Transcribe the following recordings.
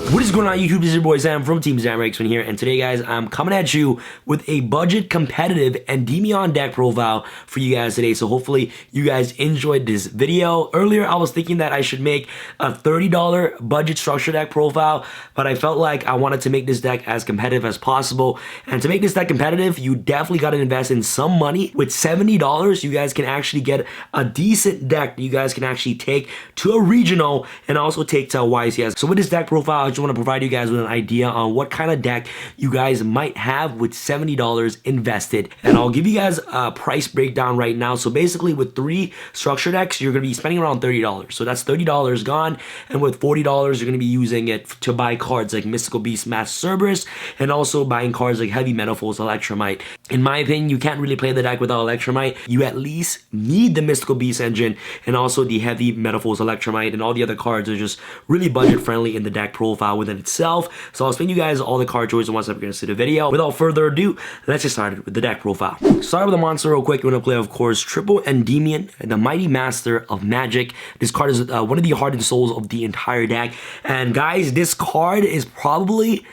What is going on YouTube? This is your boy Sam from Team Zamrexman here, and today guys I'm coming at you with a budget competitive Endymion deck profile for you guys today. So hopefully you guys enjoyed this video. Earlier I was thinking that I should make a $30 budget structure deck profile, but I felt like I wanted to make this deck as competitive as possible. And to make this deck competitive, you definitely got to invest in some money. With $70 you guys can actually get a decent deck that you guys can actually take to a regional and also take to a YCS. So with this deck profile, I just want to provide you guys with an idea on what kind of deck you guys might have with $70 invested, and I'll give you guys a price breakdown right now. So basically with 3 structure decks you're going to be spending around $30, so that's $30 gone, and with $40 you're going to be using it to buy cards like Mystical Beast, Master Cerberus, and also buying cards like Heavy Metaphors, Electromite. In my opinion, you can't really play the deck without Electromite. You at least need the Mystical Beast engine and also the Heavy Metaphors, Electromite, and all the other cards are just really budget friendly in the deck profile within itself. So I'll explain you guys all the card choices once I'm going to see the video. Without further ado, let's get started with the deck profile. Start with the monster real quick. We're going to play, of course, triple Endymion, the Mighty Master of Magic. This card is one of the heart and souls of the entire deck. And guys, this card is probably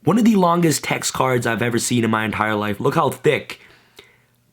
one of the longest text cards I've ever seen in my entire life. Look how thick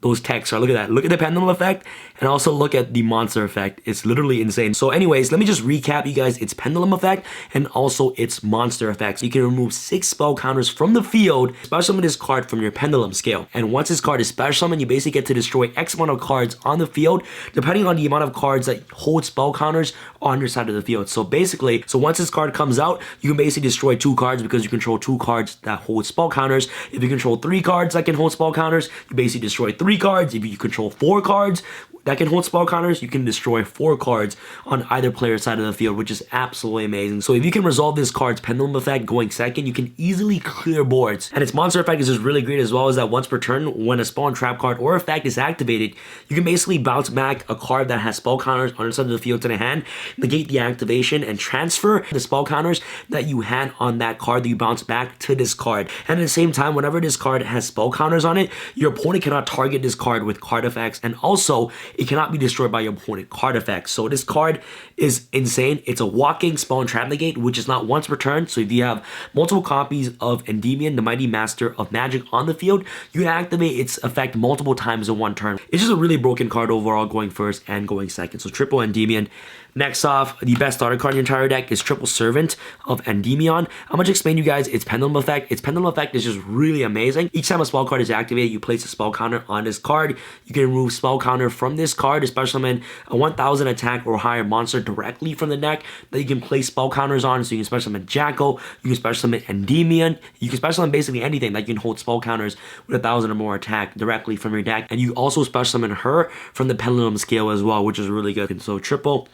those texts are. Look at that. Look at the pendulum effect, and also look at the monster effect. It's literally insane. So anyways, let me just recap you guys its pendulum effect and also its monster effects. You can remove 6 spell counters from the field, special summon this card from your pendulum scale. And once this card is special summoned, you basically get to destroy X amount of cards on the field, depending on the amount of cards that hold spell counters on your side of the field. So basically, once this card comes out, you can basically destroy 2 cards because you control 2 cards that hold spell counters. If you control 3 cards that can hold spell counters, you basically destroy 3 cards. If you control 4 cards that can hold spell counters, you can destroy 4 cards on either player's side of the field, which is absolutely amazing. So if you can resolve this card's pendulum effect going second, you can easily clear boards. And its monster effect is just really great as well, as that once per turn, when a spawn trap card or effect is activated, you can basically bounce back a card that has spell counters on the side of the field to the hand, negate the activation, and transfer the spell counters that you had on that card that you bounce back to this card. And at the same time, whenever this card has spell counters on it, your opponent cannot target this card with card effects, and also it cannot be destroyed by your opponent card effects. So this card is insane. It's a walking spawn trap negate, which is not once per turn. So if you have multiple copies of Endymion, the Mighty Master of Magic, on the field, you can activate its effect multiple times in one turn. It's just a really broken card overall, going first and going second. So triple Endymion. Next off, the best starter card in your entire deck is Triple Servant of Endymion. I'm going to explain to you guys its pendulum effect. Its pendulum effect is just really amazing. Each time a spell card is activated, you place a spell counter on this card. You can remove spell counter from this card, especially summon a 1000 attack or higher monster directly from the deck that you can place spell counters on. So you can special summon Jackal, you can special summon Endymion, you can special summon basically anything that you can hold spell counters with 1000 or more attack directly from your deck. And you also special summon her from the pendulum scale as well, which is really good. And so triple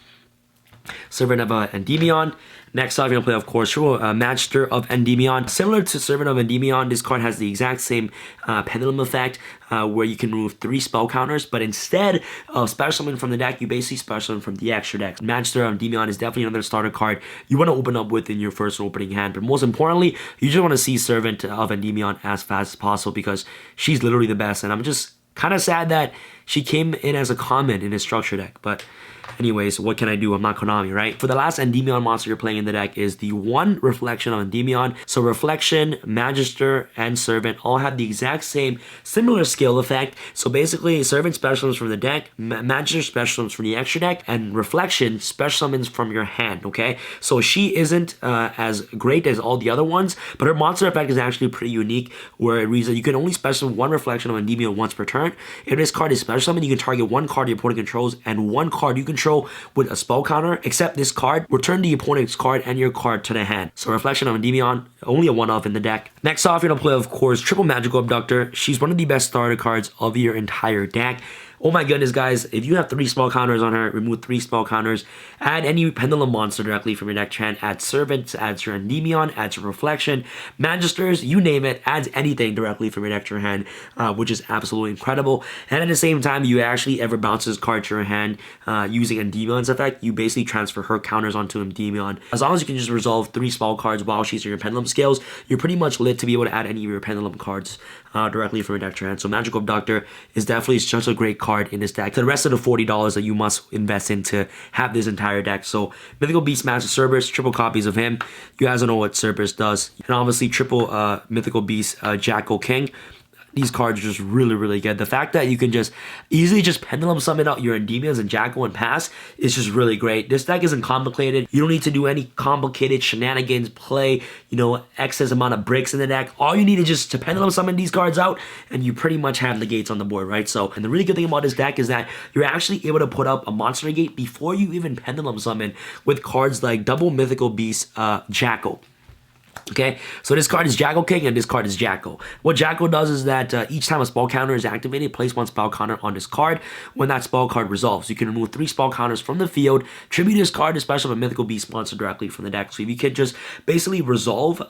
Servant of Endymion. Next off, you're going to play, of course, Master of Endymion. Similar to Servant of Endymion, this card has the exact same pendulum effect, where you can remove 3 spell counters, but instead of special summon from the deck, you basically special summon from the extra deck. Master of Endymion is definitely another starter card you want to open up with in your first opening hand, but most importantly, you just want to see Servant of Endymion as fast as possible because she's literally the best, and I'm just kind of sad that she came in as a common in his structure deck, but anyways, what can I do? I'm not Konami, right? For the last Endymion monster you're playing in the deck is the 1 Reflection of Endymion. So Reflection, Magister, and Servant all have the exact same similar skill effect. So basically, Servant special summons from the deck, Magister special summons from the extra deck, and Reflection special summons from your hand, okay? So she isn't as great as all the other ones, but her monster effect is actually pretty unique, where it reads that you can only special summon 1 Reflection of Endymion once per turn. If this card is special summoned, you can target 1 card your opponent controls and 1 card you control with a spell counter. Except this card, return the opponent's card and your card to the hand. So Reflection of Endymion, only a 1-off in the deck. Next off, you're going to play, of course, Triple Magical Abductor. She's one of the best starter cards of your entire deck. Oh my goodness, guys, if you have 3 spell counters on her, remove 3 spell counters, add any pendulum monster directly from your deck to hand, add Servants, add your Endymion, add your Reflection, Magisters, you name it, adds anything directly from your deck to your hand, which is absolutely incredible. And at the same time, you actually ever bounce this card to your hand using Endymion's effect, you basically transfer her counters onto Endymion. As long as you can just resolve 3 spell cards while she's in your pendulum scales, you're pretty much lit to be able to add any of your pendulum cards directly from your deck to your hand. So Magical Abductor is definitely such a great card in this deck. The rest of the $40 that you must invest in to have this entire deck. So Mythical Beast Master Cerberus, triple copies of him. You guys don't know what Cerberus does. And obviously triple Mythical Beast Jackal King. These cards are just really good. The fact that you can just easily just pendulum summon out your Endymions and Jackal and pass is just really great. This deck isn't complicated. You don't need to do any complicated shenanigans, play, you know, excess amount of bricks in the deck. All you need is just to pendulum summon these cards out and you pretty much have the gates on the board, right? So, and the really good thing about this deck is that you're actually able to put up a monster gate before you even pendulum summon with cards like double Mythical Beast Jackal. Okay, so this card is Jackal King and this card is Jackal. What Jackal does is that each time a spell counter is activated, place one spell counter on this card. When that spell card resolves, you can remove 3 spell counters from the field, tribute this card to special a Mythical Beast monster directly from the deck. So if you can just basically resolve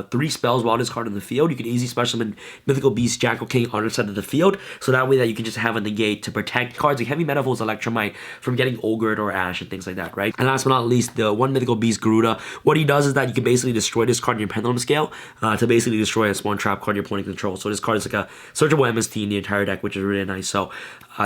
3 spells while this card in the field, you can easily special summon Mythical Beast Jackal King on the side of the field. So that way that you can just have a negate to protect cards like Heavy Metaphors, Electromite from getting Ogred or Ash and things like that, right? And last but not least, the one Mythical Beast Garuda. What he does is that you can basically destroy this card in your Pendulum scale to basically destroy a spawn trap card your opponent controls. So this card is like a searchable MST in the entire deck, which is really nice. So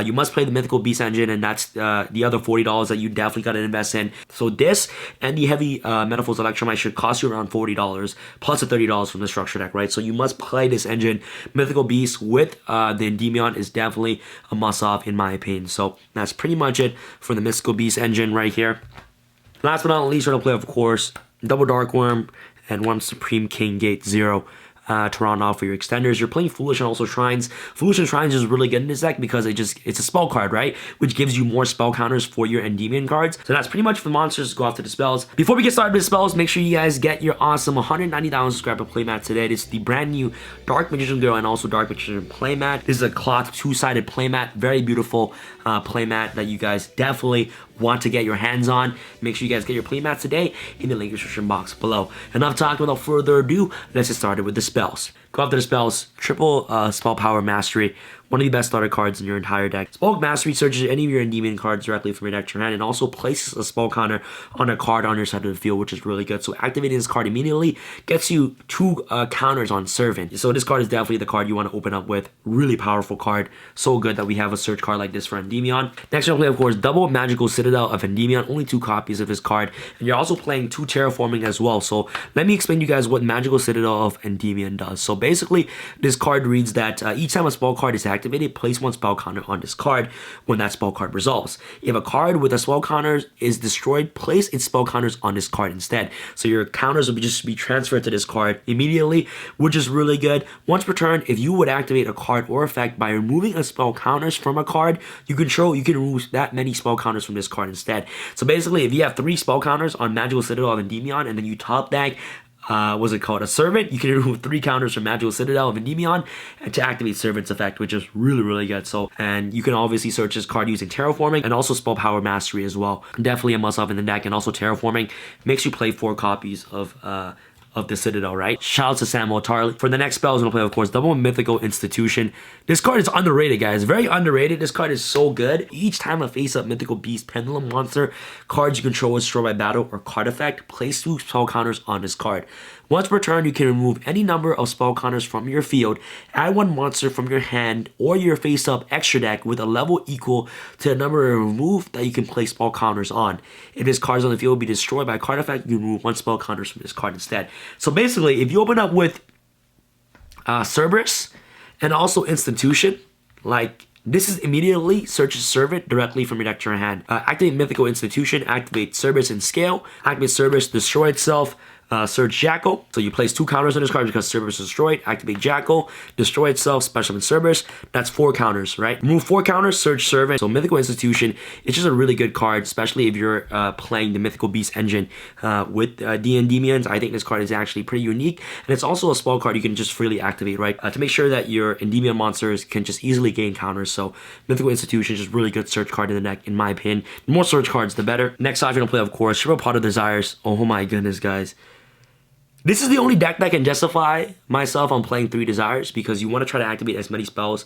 you must play the Mythical Beast engine, and that's the other $40 that you definitely got to invest in. So this and the Heavy Metaphors Electromite should cost you around $40 plus the $30 from the structure deck, right? So you must play this engine. Mythical Beast with the Endymion is definitely a must-off in my opinion. So that's pretty much it for the Mythical Beast engine right here. Last but not least, we're going to play, of course, double Dark Worm and one Supreme King Gate 0 to round off for your extenders. You're playing Foolish and also Shrines. Foolish and Shrines is really good in this deck because it's a spell card, right? Which gives you more spell counters for your Endymion cards. So that's pretty much for the monsters. Go after the spells. Before we get started with the spells, make sure you guys get your awesome 190,000 subscriber Playmat Today. This is the brand new Dark Magician Girl and also Dark Magician Playmat. This is a cloth 2-sided playmat. Very beautiful playmat that you guys definitely want to get your hands on. Make sure you guys get your playmats today in the link description box below. Enough talk, without further ado, let's get started with the spells. Go after the spells. Triple Spell Power Mastery. One of the best starter cards in your entire deck. Spell Mastery searches any of your Endymion cards directly from your deck to your hand and also places a spell counter on a card on your side of the field, which is really good. So activating this card immediately gets you 2 counters on Servant. So this card is definitely the card you want to open up with. Really powerful card. So good that we have a search card like this for Endymion. Next we're going to play, of course, double Magical Citadel of Endymion. Only 2 copies of this card. And you're also playing 2 Terraforming as well. So let me explain to you guys what Magical Citadel of Endymion does. So basically, this card reads that each time a spell card is activated, place 1 spell counter on this card when that spell card resolves. If a card with a spell counter is destroyed, place its spell counters on this card instead. So your counters will just be transferred to this card immediately, which is really good. Once per turn, if you would activate a card or effect by removing a spell counters from a card you control, you can remove that many spell counters from this card instead. So basically, if you have 3 spell counters on Magical Citadel of Endymion and then you top deck what's it called, a Servant, you can remove 3 counters from Magical Citadel of Endymion and to activate Servant's effect, which is really good. So, and you can obviously search this card using Terraforming and also Spell Power Mastery as well. Definitely a must-have in the deck, and also Terraforming makes you play 4 copies of the Citadel, right? Shout out to Samuel Tarley. For the next spells, we're gonna play, of course, double Mythical Institution. This card is underrated, guys. Very underrated. This card is so good. Each time a face-up Mythical Beast Pendulum monster cards you control is destroyed by battle or card effect, place 2 spell counters on this card. Once per turn, you can remove any number of spell counters from your field, add 1 monster from your hand or your face-up extra deck with a level equal to the number removed that you can place spell counters on. If this card is on the field will be destroyed by a card effect, you remove 1 spell counters from this card instead. So basically, if you open up with Cerberus and also Institution, like this is immediately searches Servant directly from your deck to your hand. Activate Mythical Institution, activate Cerberus in scale, activate Cerberus, destroy itself, search Jackal. So you place 2 counters on this card because Cerberus is destroyed. Activate Jackal, destroy itself, special summon Cerberus. That's 4 counters, right? Remove 4 counters, search Servant. So Mythical Institution, it's just a really good card, especially if you're playing the Mythical Beast engine with the Endymions. I think this card is actually pretty unique, and it's also a spell card you can just freely activate, right? To make sure that your Endymion monsters can just easily gain counters. So Mythical Institution is just really good search card in the deck, in my opinion. The more search cards, the better. Next off, you're gonna play, of course, Triple Pot of Desires. Oh my goodness, guys. This is the only deck that can justify myself on playing 3 Desires because you want to try to activate as many spells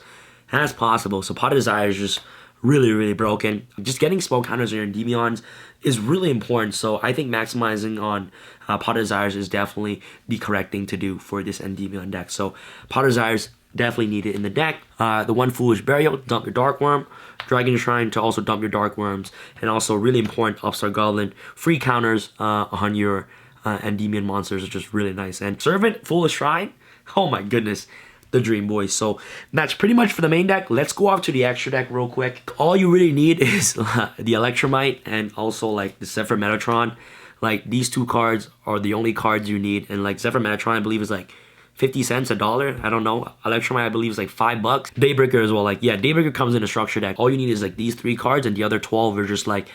as possible. So Pot of Desires is just really broken. Just getting spell counters on your Endymions is really important. So I think maximizing on Pot of Desires is definitely the correct thing to do for this Endymion deck. So Pot of Desires, definitely need it in the deck. The One Foolish Burial, dump your Dark Worm. Dragon Shrine to also dump your Dark Worms. And also really important, Upstart Goblin. Free counters on your Endymion monsters, which is really nice. And Servant, Foolish Shrine, oh my goodness, the dream, boys. So that's pretty much for the main deck. Let's go off to the extra deck real quick. All you really need is the Electromite and also like the Zephyr Metatron. Like these two cards are the only cards you need. And like Zephyr Metatron, I believe, is like 50 cents, $1. I don't know. Electromite, I believe, is like $5. Daybreaker as well. Like, yeah, Daybreaker comes in a structure deck. All you need is like these 3 cards, and the other 12 are just like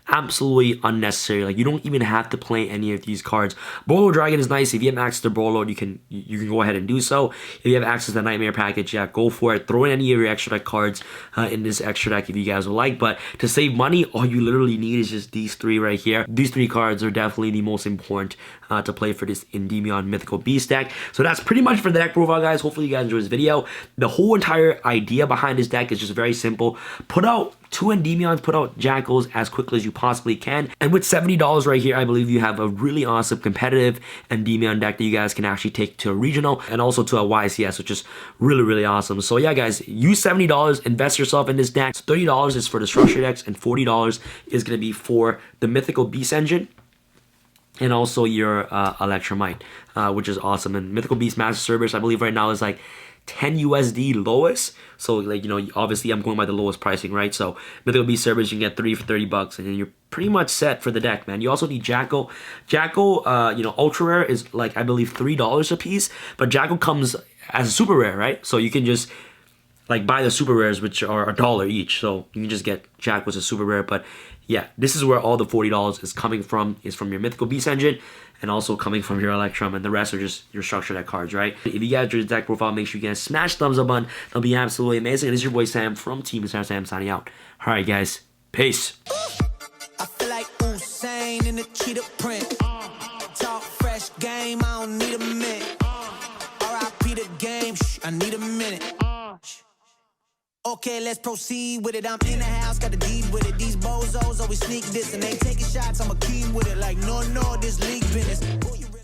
absolutely unnecessary. Like, you don't even have to play any of these cards. Bolo Dragon is nice. If you have access to Bolo, you can go ahead and do so. If you have access to the Nightmare package, yeah, go for it. Throw in any of your extra deck cards in this extra deck if you guys would like. But to save money, all you literally need is just these 3 right here. These 3 cards are definitely the most important to play for this Endymion Mythical Beast deck. So that's pretty much for the deck profile, guys. Hopefully you guys enjoyed this video. The whole entire idea behind this deck is just very simple. Put out 2 Endymions, put out Jackals as quickly as you possibly can. And with $70 right here, I believe you have a really awesome competitive Endymion deck that you guys can actually take to a regional and also to a YCS, which is really, really awesome. So yeah, guys, use $70, invest yourself in this deck. $30 is for the structure decks, and $40 is going to be for the Mythical Beast engine and also your Electromite, which is awesome. And Mythical Beast Master Service, I believe right now is like 10 USD lowest. So like, you know, obviously I'm going by the lowest pricing, right? So Mythical Beast Service, you can get 3 for $30, and then you're pretty much set for the deck, man. You also need Jackal. Jackal, you know, ultra rare is like, I believe $3 a piece, but Jackal comes as a super rare, right? So you can just like buy the super rares, which are $1 each. So you can just get Jackal as a super rare. But yeah, this is where all the $40 is coming from, is from your Mythical Beast engine, and also coming from your Electrum, and the rest are just your structure deck cards, right? If you guys enjoyed the deck profile, make sure you guys smash the thumbs up button. That'll be absolutely amazing. And this is your boy Sam from Team Sam signing out. All right, guys. Peace. I feel like Usain in the cheetah print. Talk fresh game, I don't need a minute. R.I.P. the game, I need a minute. Okay, let's proceed with it. I'm in the house, got the deed with it. These bozos always sneak this, and they taking shots. I'm a king with it. Like, no, this league business.